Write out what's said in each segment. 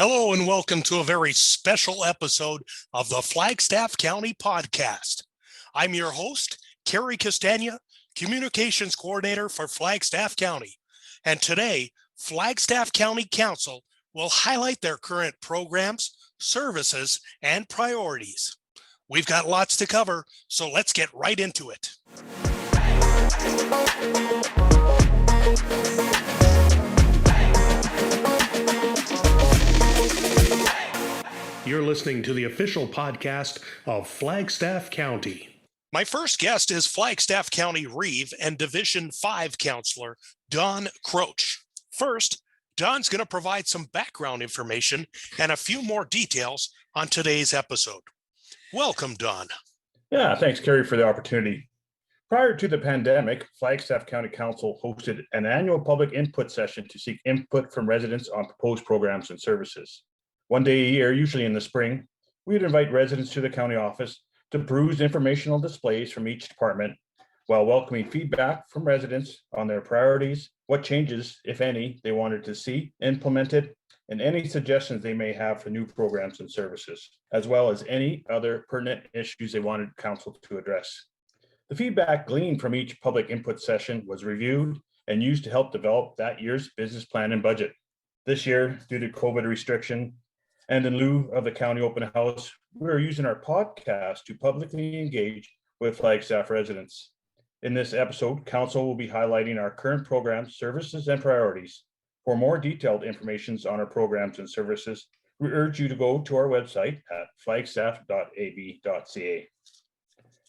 Hello and welcome to a very special episode of the Flagstaff County Podcast. I'm your host, Kerry Castagna, Communications Coordinator for Flagstaff County. And today, Flagstaff County Council will highlight their current programs, services, and priorities. We've got lots to cover, so let's get right into it. You're listening to the official podcast of Flagstaff County. My first guest is Flagstaff County Reeve and Division 5 Counselor Don Croach. First, Don's going to provide some background information and a few more details on today's episode. Welcome, Don. Yeah, thanks, Kerry, for the opportunity. Prior to the pandemic, Flagstaff County Council hosted an annual public input session to seek input from residents on proposed programs and services. One day a year, usually in the spring, we would invite residents to the county office to peruse informational displays from each department while welcoming feedback from residents on their priorities, what changes, if any, they wanted to see implemented, and any suggestions they may have for new programs and services, as well as any other pertinent issues they wanted council to address. The feedback gleaned from each public input session was reviewed and used to help develop that year's business plan and budget. This year, due to COVID restriction, and in lieu of the county open house, we are using our podcast to publicly engage with Flagstaff residents. In this episode, Council will be highlighting our current programs, services, and priorities. For more detailed information on our programs and services, we urge you to go to our website at flagstaff.ab.ca.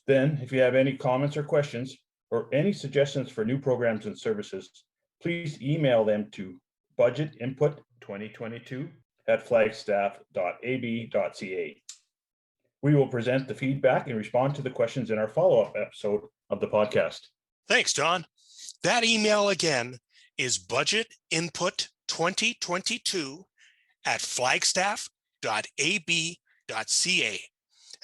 Then, if you have any comments or questions, or any suggestions for new programs and services, please email them to budgetinput2022@flagstaff.ab.ca. We will present the feedback and respond to the questions in our follow-up episode of the podcast. Thanks, Don. That email again is budgetinput2022@flagstaff.ab.ca.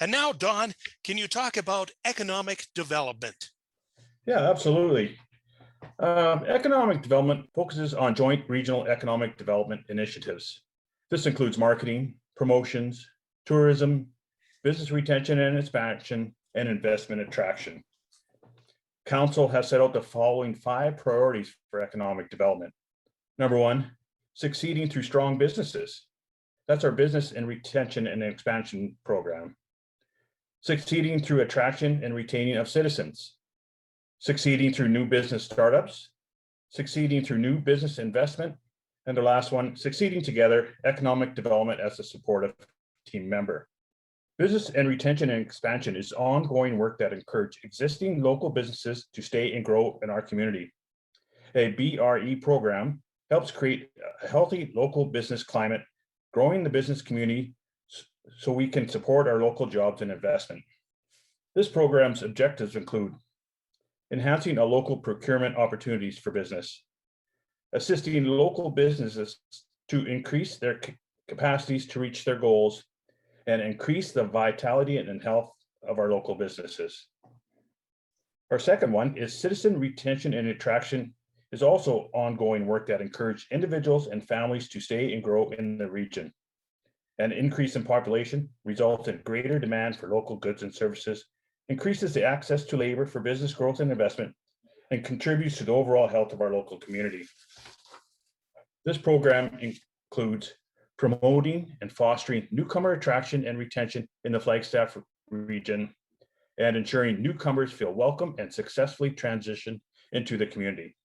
And now, Don, can you talk about economic development? Yeah, absolutely. Economic development focuses on joint regional economic development initiatives. This includes marketing, promotions, tourism, business retention and expansion, and investment attraction. Council has set out the following 5 priorities for economic development. Number 1, succeeding through strong businesses. That's our business and retention and expansion program. Succeeding through attraction and retaining of citizens. Succeeding through new business startups, succeeding through new business investment, and the last one, succeeding together, economic development as a supportive team member. Business and retention and expansion is ongoing work that encourages existing local businesses to stay and grow in our community. A BRE program helps create a healthy local business climate, growing the business community so we can support our local jobs and investment. This program's objectives include enhancing a local procurement opportunities for business, assisting local businesses to increase their capacities to reach their goals, and increase the vitality and health of our local businesses. Our second one is citizen retention and attraction is also ongoing work that encourages individuals and families to stay and grow in the region. An increase in population results in greater demand for local goods and services, increases the access to labor for business growth and investment, and contributes to the overall health of our local community. This program includes promoting and fostering newcomer attraction and retention in the Flagstaff region and ensuring newcomers feel welcome and successfully transition into the community.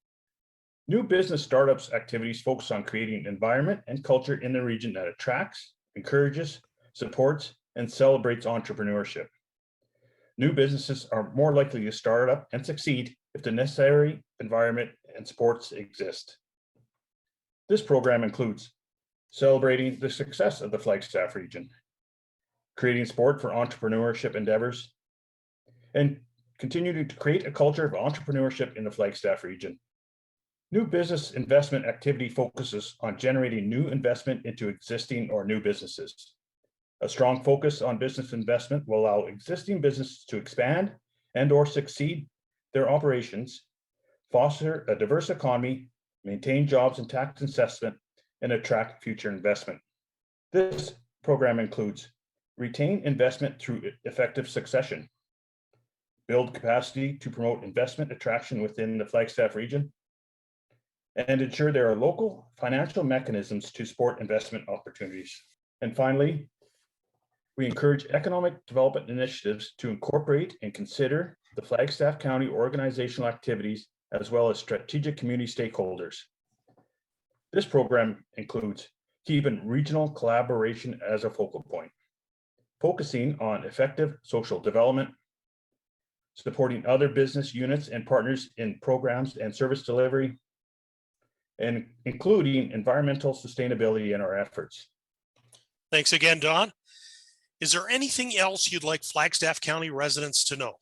New business startups activities focus on creating an environment and culture in the region that attracts, encourages, supports, and celebrates entrepreneurship. New businesses are more likely to start up and succeed if the necessary environment and supports exist. This program includes celebrating the success of the Flagstaff region, creating support for entrepreneurship endeavors, and continuing to create a culture of entrepreneurship in the Flagstaff region. New business investment activity focuses on generating new investment into existing or new businesses. A strong focus on business investment will allow existing businesses to expand and or succeed their operations, foster a diverse economy, maintain jobs and tax assessment, and attract future investment. This program includes retain investment through effective succession, build capacity to promote investment attraction within the Flagstaff region, and ensure there are local financial mechanisms to support investment opportunities. And finally, we encourage economic development initiatives to incorporate and consider the Flagstaff County organizational activities as well as strategic community stakeholders. This program includes keeping regional collaboration as a focal point, focusing on effective social development, supporting other business units and partners in programs and service delivery, and including environmental sustainability in our efforts. Thanks again, Don. Is there anything else you'd like Flagstaff County residents to know?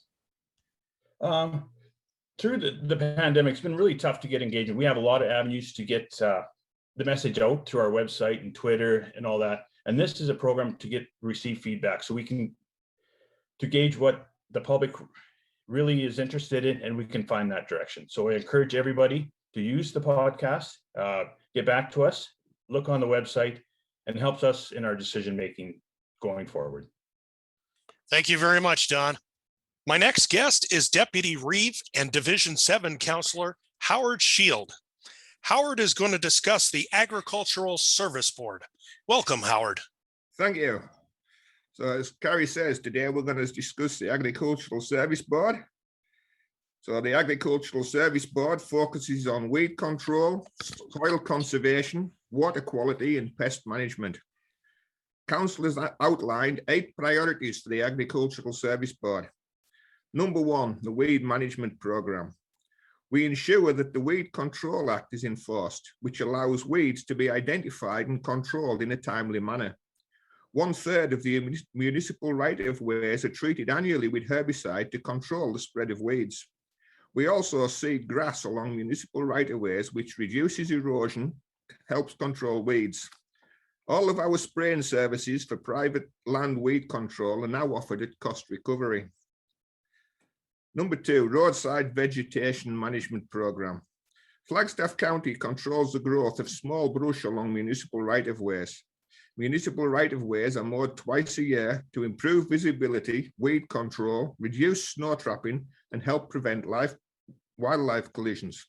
Through the pandemic, it's been really tough to get engagement. We have a lot of avenues to get the message out through our website and Twitter and all that. And this is a program to receive feedback so we can to gauge what the public really is interested in, and we can find that direction. So I encourage everybody to use the podcast, get back to us, look on the website, and helps us in our decision making going forward. Thank you very much, Don. My next guest is Deputy Reeve and Division 7 Councillor Howard Shield. Howard is going to discuss the Agricultural Service Board. Welcome, Howard. Thank you. So as Carrie says, today we're going to discuss the Agricultural Service Board. So the Agricultural Service Board focuses on weed control, soil conservation, water quality, and pest management. Council has outlined 8 priorities for the Agricultural Service Board. Number 1, the Weed Management Programme. We ensure that the Weed Control Act is enforced, which allows weeds to be identified and controlled in a timely manner. 1/3 of the municipal right-of-ways are treated annually with herbicide to control the spread of weeds. We also seed grass along municipal right-of-ways, which reduces erosion, helps control weeds. All of our spraying services for private land weed control are now offered at cost recovery. Number 2, Roadside Vegetation Management Programme. Flagstaff County controls the growth of small brush along municipal right-of-ways. Municipal right-of-ways are mowed twice a year to improve visibility, weed control, reduce snow trapping, and help prevent wildlife collisions.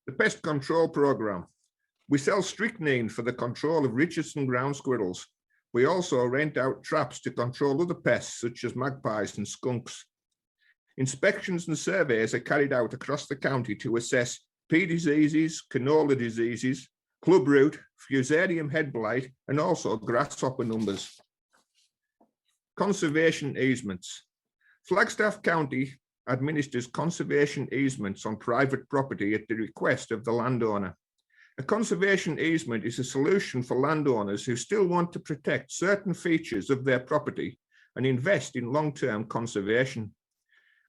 The Pest Control Programme. We sell strychnine for the control of Richardson ground squirrels. We also rent out traps to control other pests such as magpies and skunks. Inspections and surveys are carried out across the county to assess pea diseases, canola diseases, clubroot, fusarium head blight, and also grasshopper numbers. Conservation easements. Flagstaff County administers conservation easements on private property at the request of the landowner. A conservation easement is a solution for landowners who still want to protect certain features of their property and invest in long-term conservation.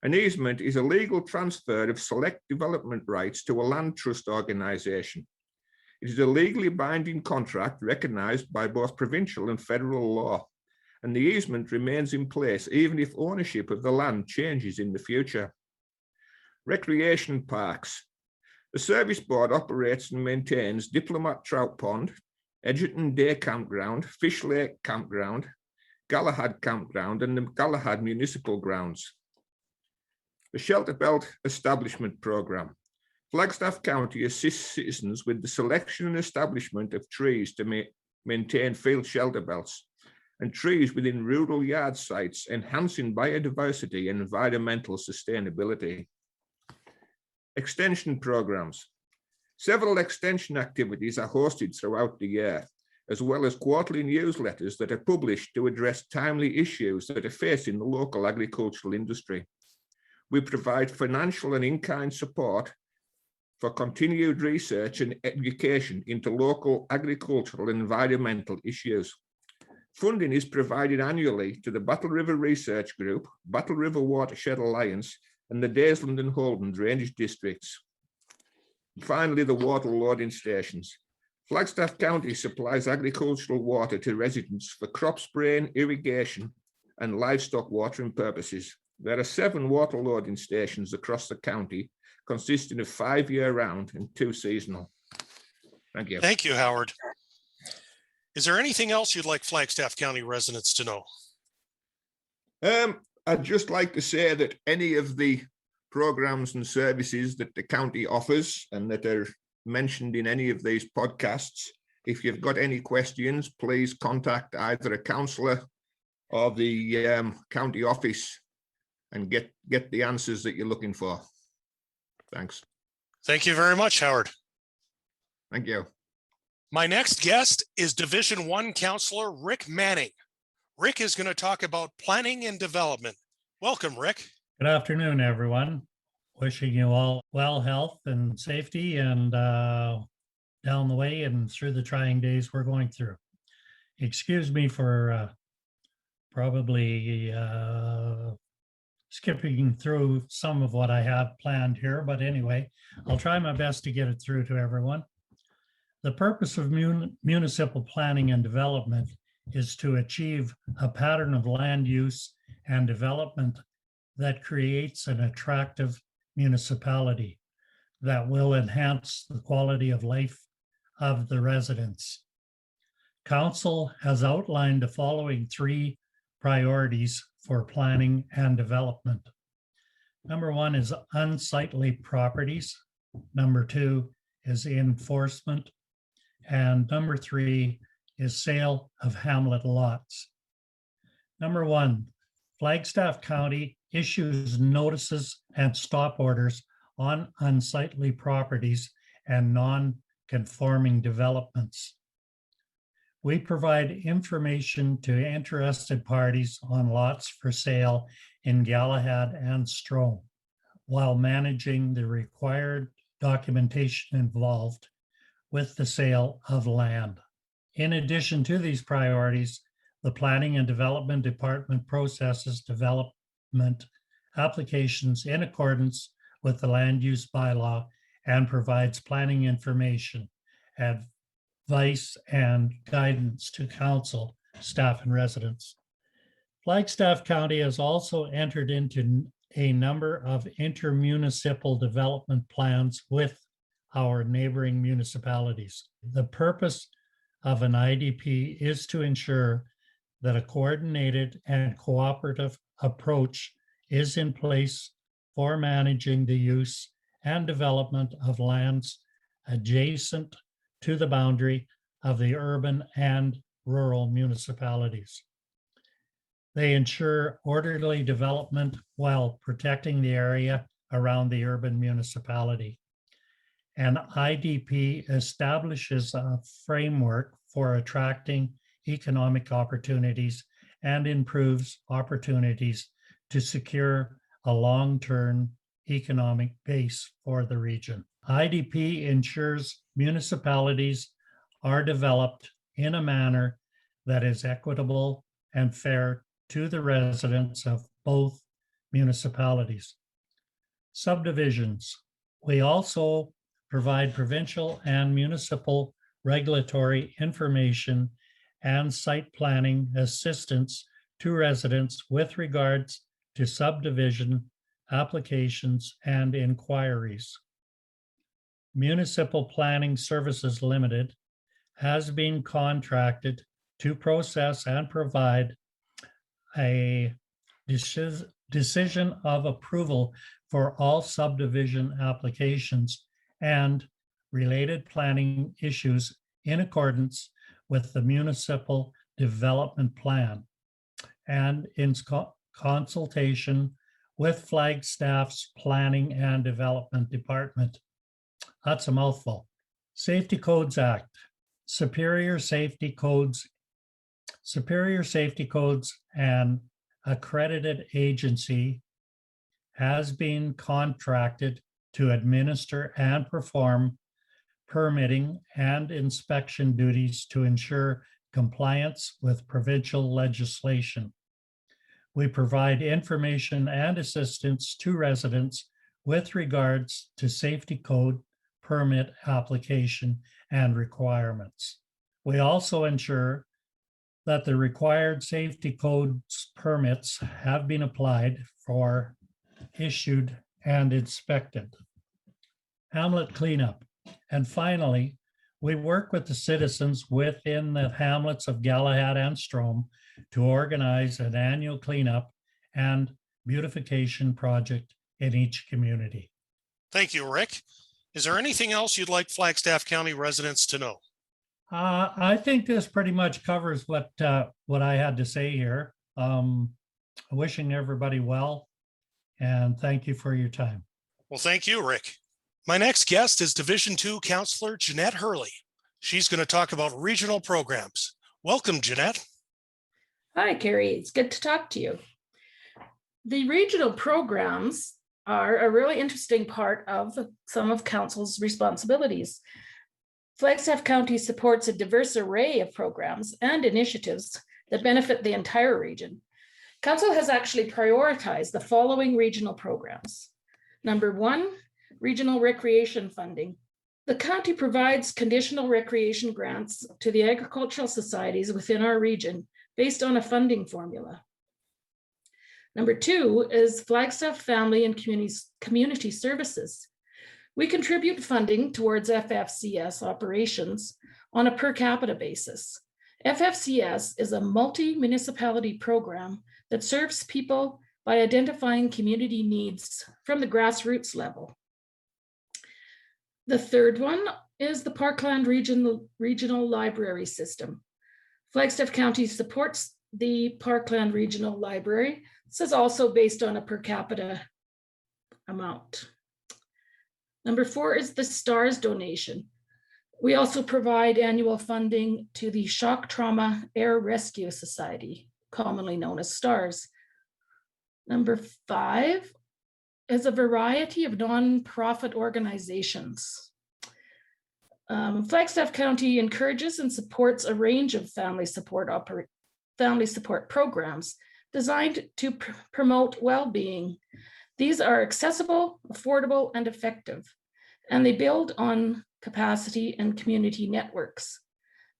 An easement is a legal transfer of select development rights to a land trust organization. It is a legally binding contract recognized by both provincial and federal law, and the easement remains in place even if ownership of the land changes in the future. Recreation parks. The Service Board operates and maintains Diplomat Trout Pond, Edgerton Day Campground, Fish Lake Campground, Galahad Campground, and the Galahad Municipal Grounds. The Shelter Belt Establishment Programme. Flagstaff County assists citizens with the selection and establishment of trees to maintain field shelter belts and trees within rural yard sites, enhancing biodiversity and environmental sustainability. Extension programs. Several extension activities are hosted throughout the year, as well as quarterly newsletters that are published to address timely issues that are facing the local agricultural industry. We provide financial and in-kind support for continued research and education into local agricultural and environmental issues. Funding is provided annually to the Battle River Research Group, Battle River Watershed Alliance, and the Daysland and Holden drainage districts. Finally, the water loading stations. Flagstaff County supplies agricultural water to residents for crop spraying, irrigation, and livestock watering purposes. There are 7 water loading stations across the county, consisting of 5 year-round and 2 seasonal. Thank you. Thank you, Howard. Is there anything else you'd like Flagstaff County residents to know? I'd just like to say that any of the programs and services that the county offers and that are mentioned in any of these podcasts, if you've got any questions, please contact either a councillor or the county office and get the answers that you're looking for. Thanks. Thank you very much, Howard. Thank you. My next guest is Division 1 Councillor Rick Manning. Rick is going to talk about planning and development. Welcome, Rick. Good afternoon, everyone. Wishing you all well health and safety and down the way and through the trying days we're going through. Excuse me for probably skipping through some of what I have planned here, but anyway, I'll try my best to get it through to everyone. The purpose of municipal planning and development is to achieve a pattern of land use and development that creates an attractive municipality that will enhance the quality of life of the residents. Council has outlined the following 3 priorities for planning and development. Number 1 is unsightly properties. Number 2 is enforcement. And number 3 is sale of hamlet lots. Number 1, Flagstaff County issues notices and stop orders on unsightly properties and non-conforming developments. We provide information to interested parties on lots for sale in Galahad and Strome, while managing the required documentation involved with the sale of land. In addition to these priorities, the Planning and Development Department processes development applications in accordance with the land use bylaw and provides planning information, advice, and guidance to council, staff, and residents. Flagstaff County has also entered into a number of intermunicipal development plans with our neighboring municipalities. The purpose of an IDP is to ensure that a coordinated and cooperative approach is in place for managing the use and development of lands adjacent to the boundary of the urban and rural municipalities. They ensure orderly development while protecting the area around the urban municipality. An IDP establishes a framework for attracting economic opportunities and improves opportunities to secure a long-term economic base for the region. IDP ensures municipalities are developed in a manner that is equitable and fair to the residents of both municipalities. Subdivisions. We also provide provincial and municipal regulatory information and site planning assistance to residents with regards to subdivision applications and inquiries. Municipal Planning Services Limited has been contracted to process and provide a decision of approval for all subdivision applications and related planning issues in accordance with the municipal development plan and in consultation with Flagstaff's Planning and Development Department. That's a mouthful. Safety Codes Act. Superior Safety Codes and accredited agency has been contracted to administer and perform permitting and inspection duties to ensure compliance with provincial legislation. We provide information and assistance to residents with regards to safety code, permit application, and requirements. We also ensure that the required safety codes permits have been applied for, issued, and inspected. Hamlet cleanup. And finally, We work with the citizens within the hamlets of Galahad and Strome to organize an annual cleanup and beautification project in each community. Thank you, Rick. Is there anything else you'd like Flagstaff County residents to know? I think this pretty much covers what I had to say here. Wishing everybody well, and thank you for your time. Well, thank you, Rick. My next guest is Division 2 Counselor Jeanette Hurley. She's going to talk about regional programs. Welcome, Jeanette. Hi, Carrie. It's good to talk to you. The regional programs are a really interesting part of some of Council's responsibilities. Flagstaff County supports a diverse array of programs and initiatives that benefit the entire region. Council has actually prioritized the following regional programs. Number 1, regional recreation funding. The county provides conditional recreation grants to the agricultural societies within our region based on a funding formula. Number 2 is Flagstaff Family and Community Services. We contribute funding towards FFCS operations on a per capita basis. FFCS is a multi-municipality program that serves people by identifying community needs from the grassroots level. The third one is the Parkland Regional Library System. Flagstaff County supports the Parkland Regional Library. This is also based on a per capita amount. Number 4 is the STARS donation. We also provide annual funding to the Shock Trauma Air Rescue Society, commonly known as STARS. Number 5 is a variety of nonprofit organizations. Flagstaff County encourages and supports a range of family support programs designed to promote well-being. These are accessible, affordable, and effective, and they build on capacity and community networks.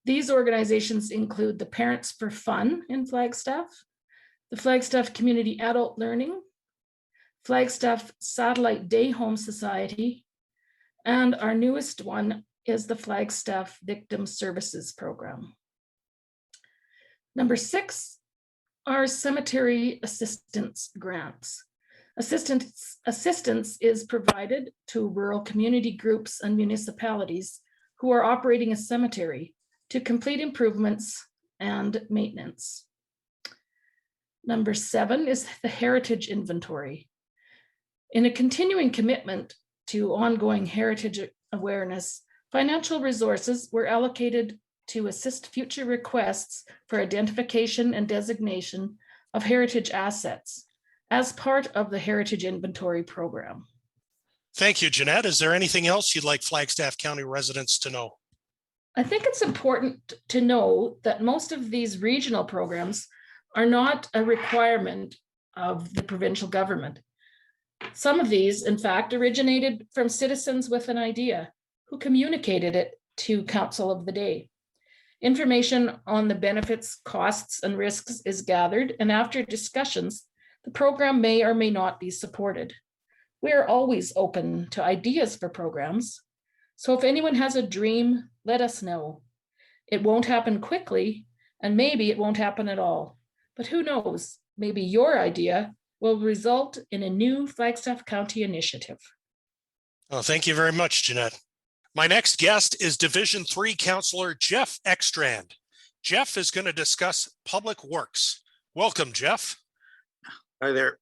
These organizations include the Parents for Fun in Flagstaff, the Flagstaff Community Adult Learning, Flagstaff Satellite Day Home Society, and our newest one is the Flagstaff Victim Services Program. Number 6 are cemetery assistance grants. Assistance is provided to rural community groups and municipalities who are operating a cemetery to complete improvements and maintenance. Number 7 is the heritage inventory. In a continuing commitment to ongoing heritage awareness, financial resources were allocated to assist future requests for identification and designation of heritage assets as part of the Heritage Inventory Program. Thank you, Jeanette. Is there anything else you'd like Flagstaff County residents to know? I think it's important to know that most of these regional programs are not a requirement of the provincial government. Some of these, in fact, originated from citizens with an idea who communicated it to Council of the Day. Information on the benefits, costs, and risks is gathered, and after discussions, the program may or may not be supported. We are always open to ideas for programs, so if anyone has a dream, let us know. It won't happen quickly, and maybe it won't happen at all, but who knows, maybe your idea will result in a new Flagstaff County initiative. Oh, thank you very much, Jeanette. My next guest is Division 3 Counselor Jeff Ekstrand. Jeff is going to discuss public works. Welcome, Jeff. Hi there.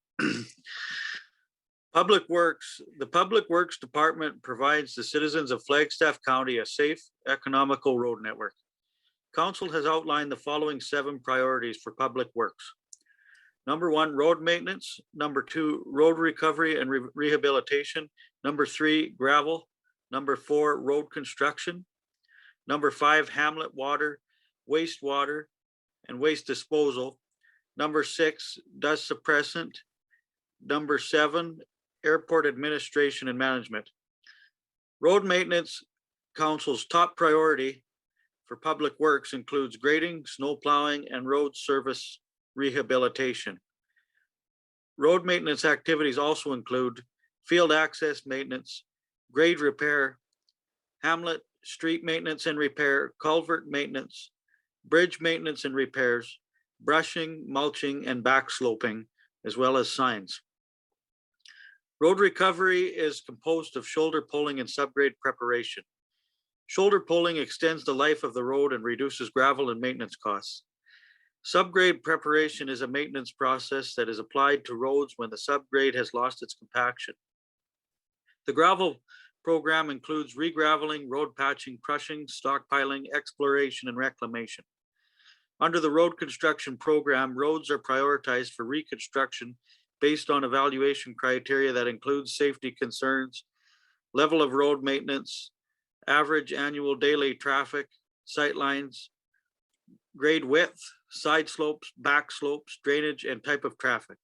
Public Works. The Public Works Department provides the citizens of Flagstaff County a safe, economical road network. Council has outlined the following 7 priorities for public works. Number 1, road maintenance. Number 2, road recovery and rehabilitation. Number 3, gravel. Number 4, road construction. Number 5, hamlet water, wastewater, and waste disposal. Number 6, dust suppressant. Number 7, airport administration and management. Road maintenance council's top priority for public works includes grading, snow plowing, and road service rehabilitation. Road maintenance activities also include field access maintenance, grade repair, hamlet street maintenance and repair, culvert maintenance, bridge maintenance and repairs, brushing, mulching, and backsloping, as well as signs. Road recovery is composed of shoulder pulling and subgrade preparation. Shoulder pulling extends the life of the road and reduces gravel and maintenance costs. Subgrade preparation is a maintenance process that is applied to roads when the subgrade has lost its compaction. The gravel program includes regraveling, road patching, crushing, stockpiling, exploration, and reclamation. Under the road construction program, roads are prioritized for reconstruction based on evaluation criteria that includes safety concerns, level of road maintenance, average annual daily traffic, sight lines, grade width, side slopes, back slopes, drainage, and type of traffic.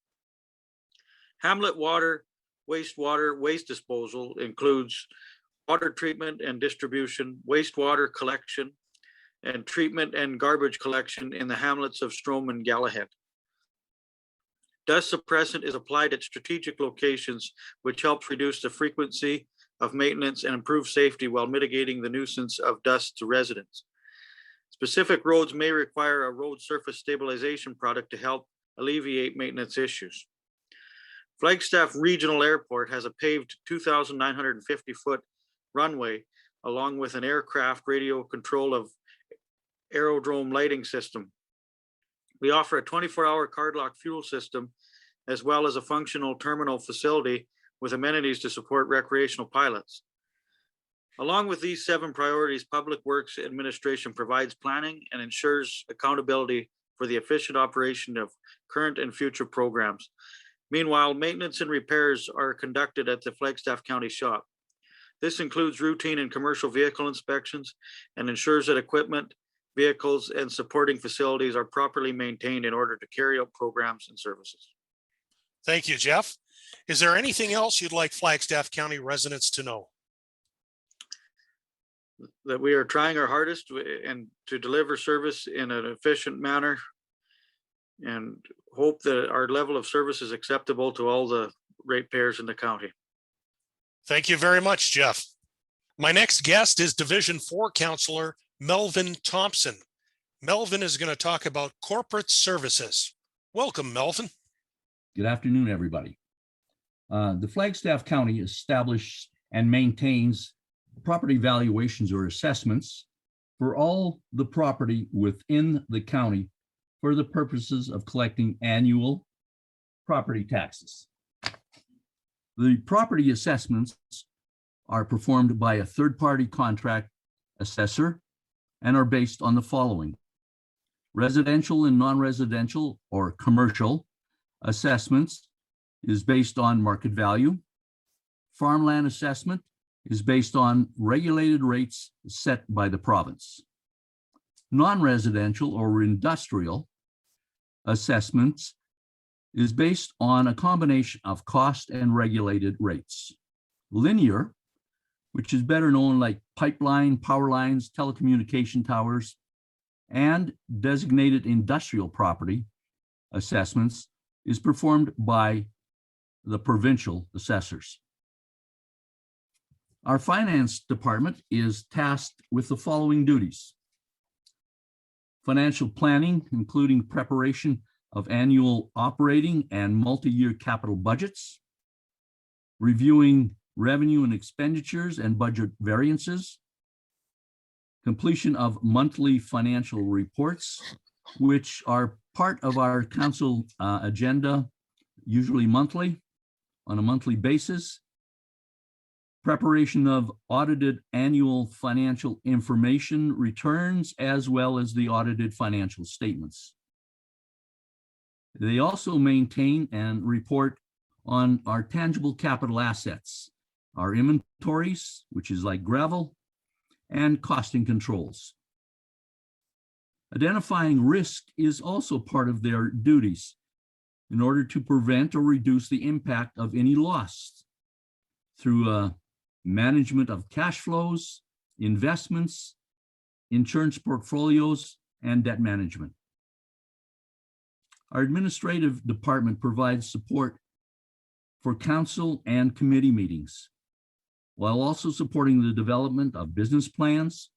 Hamlet water, wastewater, waste disposal includes water treatment and distribution, wastewater collection, and treatment and garbage collection in the hamlets of Strome and Galahad. Dust suppressant is applied at strategic locations, which helps reduce the frequency of maintenance and improve safety while mitigating the nuisance of dust to residents. Specific roads may require a road surface stabilization product to help alleviate maintenance issues. Flagstaff Regional Airport has a paved 2,950-foot runway along with an aircraft radio control of aerodrome lighting system. We offer a 24-hour cardlock fuel system as well as a functional terminal facility with amenities to support recreational pilots. Along with these 7 priorities, Public Works Administration provides planning and ensures accountability for the efficient operation of current and future programs. Meanwhile, maintenance and repairs are conducted at the Flagstaff County shop. This includes routine and commercial vehicle inspections and ensures that equipment, vehicles, and supporting facilities are properly maintained in order to carry out programs and services. Thank you, Jeff. Is there anything else you'd like Flagstaff County residents to know? That we are trying our hardest and to deliver service in an efficient manner and hope that our level of service is acceptable to all the ratepayers in the county. Thank you very much, Jeff. My next guest is Division 4 Councilor Melvin Thompson. Melvin is going to talk about corporate services. Welcome, Melvin. Good afternoon, everybody. The Flagstaff County establishes and maintains property valuations or assessments for all the property within the county for the purposes of collecting annual property taxes. The property assessments are performed by a third-party contract assessor and are based on the following: residential and non-residential or commercial assessments is based on market value. Farmland assessment is based on regulated rates set by the province. Non-residential or industrial assessments is based on a combination of cost and regulated rates. Linear, which is better known like pipeline, power lines, telecommunication towers, and designated industrial property assessments is performed by the provincial assessors. Our finance department is tasked with the following duties: financial planning, including preparation of annual operating and multi-year capital budgets, reviewing revenue and expenditures and budget variances, completion of monthly financial reports, which are part of our council agenda, usually monthly, on a monthly basis, preparation of audited annual financial information returns, as well as the audited financial statements. They also maintain and report on our tangible capital assets, our inventories, which is like gravel, and costing controls. Identifying risk is also part of their duties in order to prevent or reduce the impact of any loss through management of cash flows, investments, insurance portfolios, and debt management. Our administrative department provides support for council and committee meetings. while also supporting the development of business plans,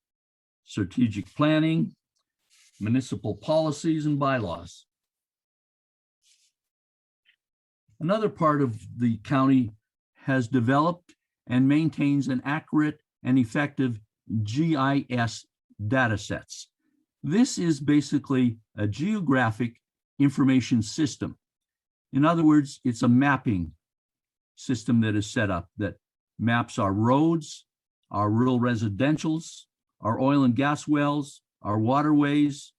strategic planning, municipal policies, and bylaws. Another part of the county has developed and maintains an accurate and effective GIS data sets. This is basically a geographic information system. In other words, it's a mapping system that is set up that maps our roads, our rural residentials, our oil and gas wells, our waterways.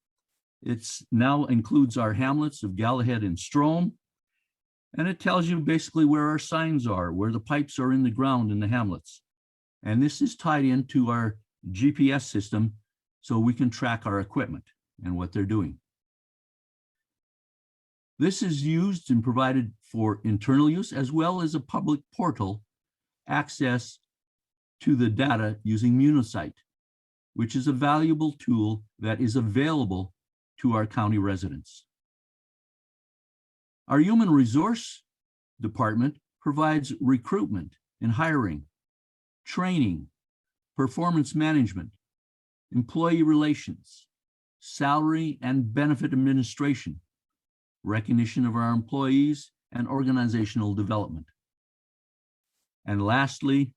It's now includes our hamlets of Galahad and Strome. And it tells you basically where our signs are, where the pipes are in the ground in the hamlets. And this is tied into our GPS system so we can track our equipment and what they're doing. This is used and provided for internal use as well as a public portal access to the data using Munisite, which is a valuable tool that is available to our county residents. Our human resource department provides recruitment and hiring, training, performance management, employee relations, salary and benefit administration, recognition of our employees, and organizational development. And lastly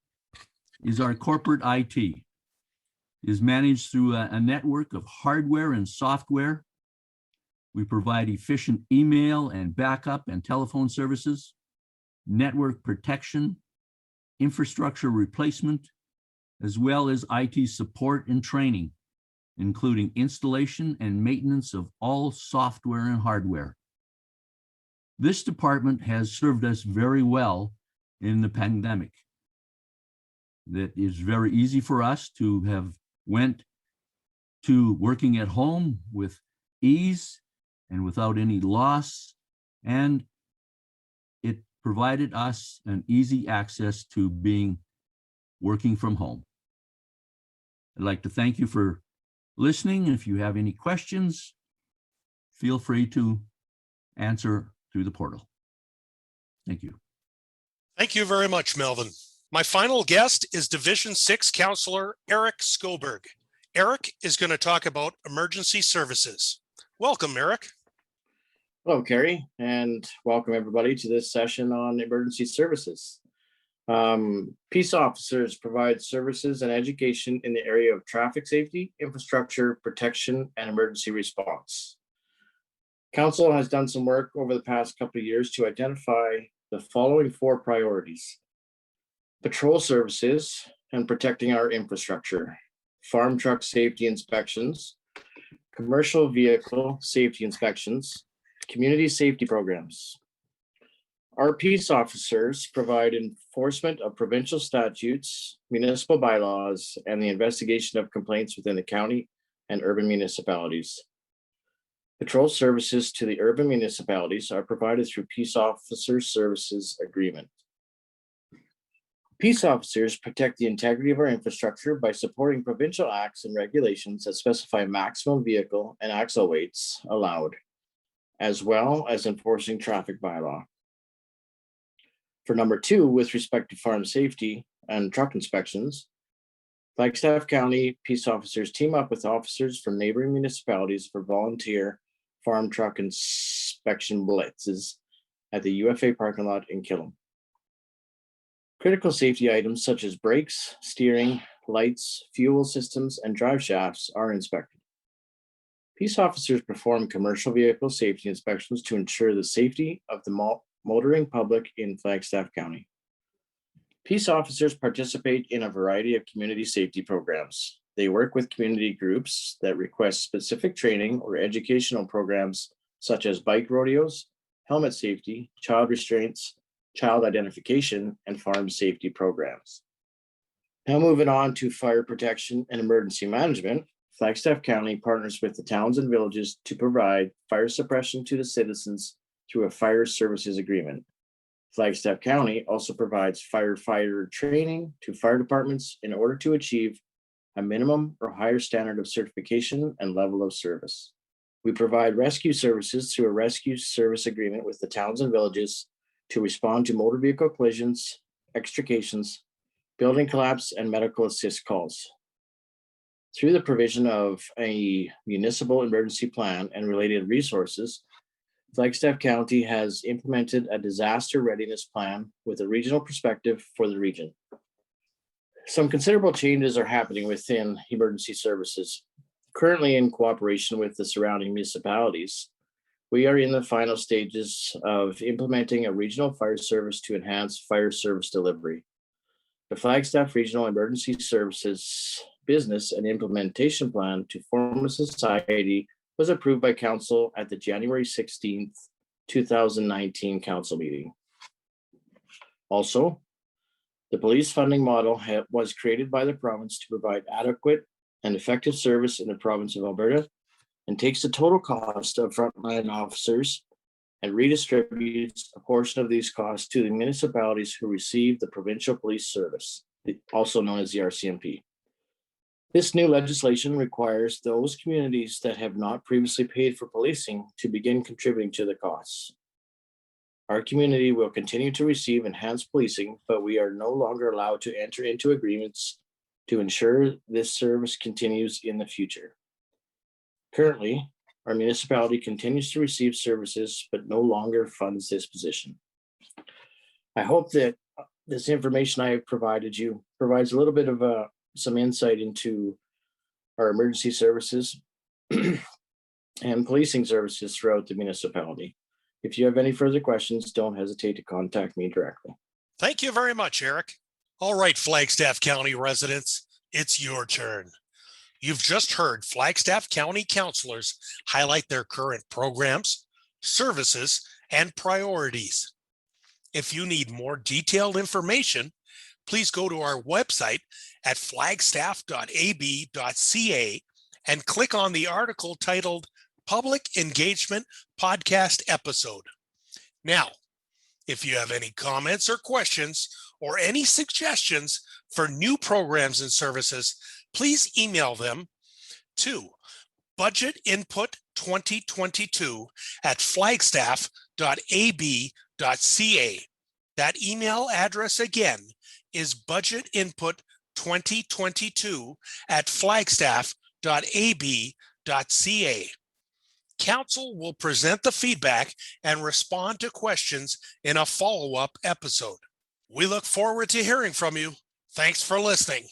is our corporate IT. It is managed through a network of hardware and software. We provide efficient email and backup and telephone services, network protection, infrastructure replacement, as well as IT support and training, including installation and maintenance of all software and hardware. This department has served us very well in the pandemic. That is very easy for us to have went to working at home with ease and without any loss, and it provided us an easy access to working from home. I'd like to thank you for listening. If you have any questions, feel free to answer through the portal. Thank you. Thank you very much, Melvin. My final guest is Division 6 Counselor Eric Skoberg. Eric is going to talk about emergency services. Welcome, Eric. Hello, Kerry, and welcome everybody to this session on emergency services. Peace officers provide services and education in the area of traffic safety, infrastructure, protection, and emergency response. Council has done some work over the past couple of years to identify the following 4 priorities: patrol services and protecting our infrastructure, farm truck safety inspections, commercial vehicle safety inspections, community safety programs. Our peace officers provide enforcement of provincial statutes, municipal bylaws, and the investigation of complaints within the county and urban municipalities. Patrol services to the urban municipalities are provided through Peace Officer Services Agreement. Peace officers protect the integrity of our infrastructure by supporting provincial acts and regulations that specify maximum vehicle and axle weights allowed, as well as enforcing traffic bylaw. For number 2, with respect to farm safety and truck inspections, Flagstaff County peace officers team up with officers from neighboring municipalities for volunteer farm truck inspection blitzes at the UFA parking lot in Killam. Critical safety items such as brakes, steering, lights, fuel systems, and drive shafts are inspected. Peace officers perform commercial vehicle safety inspections to ensure the safety of the motoring public in Flagstaff County. Peace officers participate in a variety of community safety programs. They work with community groups that request specific training or educational programs such as bike rodeos, helmet safety, child restraints, child identification, and farm safety programs. Now moving on to fire protection and emergency management, Flagstaff County partners with the towns and villages to provide fire suppression to the citizens through a fire services agreement. Flagstaff County also provides firefighter training to fire departments in order to achieve a minimum or higher standard of certification and level of service. We provide rescue services through a rescue service agreement with the towns and villages to respond to motor vehicle collisions, extrications, building collapse, and medical assist calls. Through the provision of a municipal emergency plan and related resources, Flagstaff County has implemented a disaster readiness plan with a regional perspective for the region. Some considerable changes are happening within emergency services. Currently, in cooperation with the surrounding municipalities, we are in the final stages of implementing a regional fire service to enhance fire service delivery. The Flagstaff Regional Emergency Services Business and Implementation Plan to form a society was approved by Council at the January 16th, 2019 Council meeting. Also, the police funding model was created by the province to provide adequate and effective service in the province of Alberta and takes the total cost of frontline officers and redistributes a portion of these costs to the municipalities who receive the provincial police service, also known as the RCMP. This new legislation requires those communities that have not previously paid for policing to begin contributing to the costs. Our community will continue to receive enhanced policing, but we are no longer allowed to enter into agreements to ensure this service continues in the future. Currently, our municipality continues to receive services, but no longer funds this position. I hope that this information I have provided you provides a little bit of some insight into our emergency services and policing services throughout the municipality. If you have any further questions, don't hesitate to contact me directly. Thank you very much, Eric. All right, Flagstaff County residents, it's your turn. You've just heard Flagstaff County councilors highlight their current programs, services, and priorities. If you need more detailed information, please go to our website at flagstaff.ab.ca and click on the article titled Public Engagement Podcast Episode. Now, if you have any comments or questions or any suggestions for new programs and services, please email them to budgetinput2022@flagstaff.ab.ca. That email address again is budgetinput2022@flagstaff.ab.ca. Council will present the feedback and respond to questions in a follow-up episode. We look forward to hearing from you. Thanks for listening.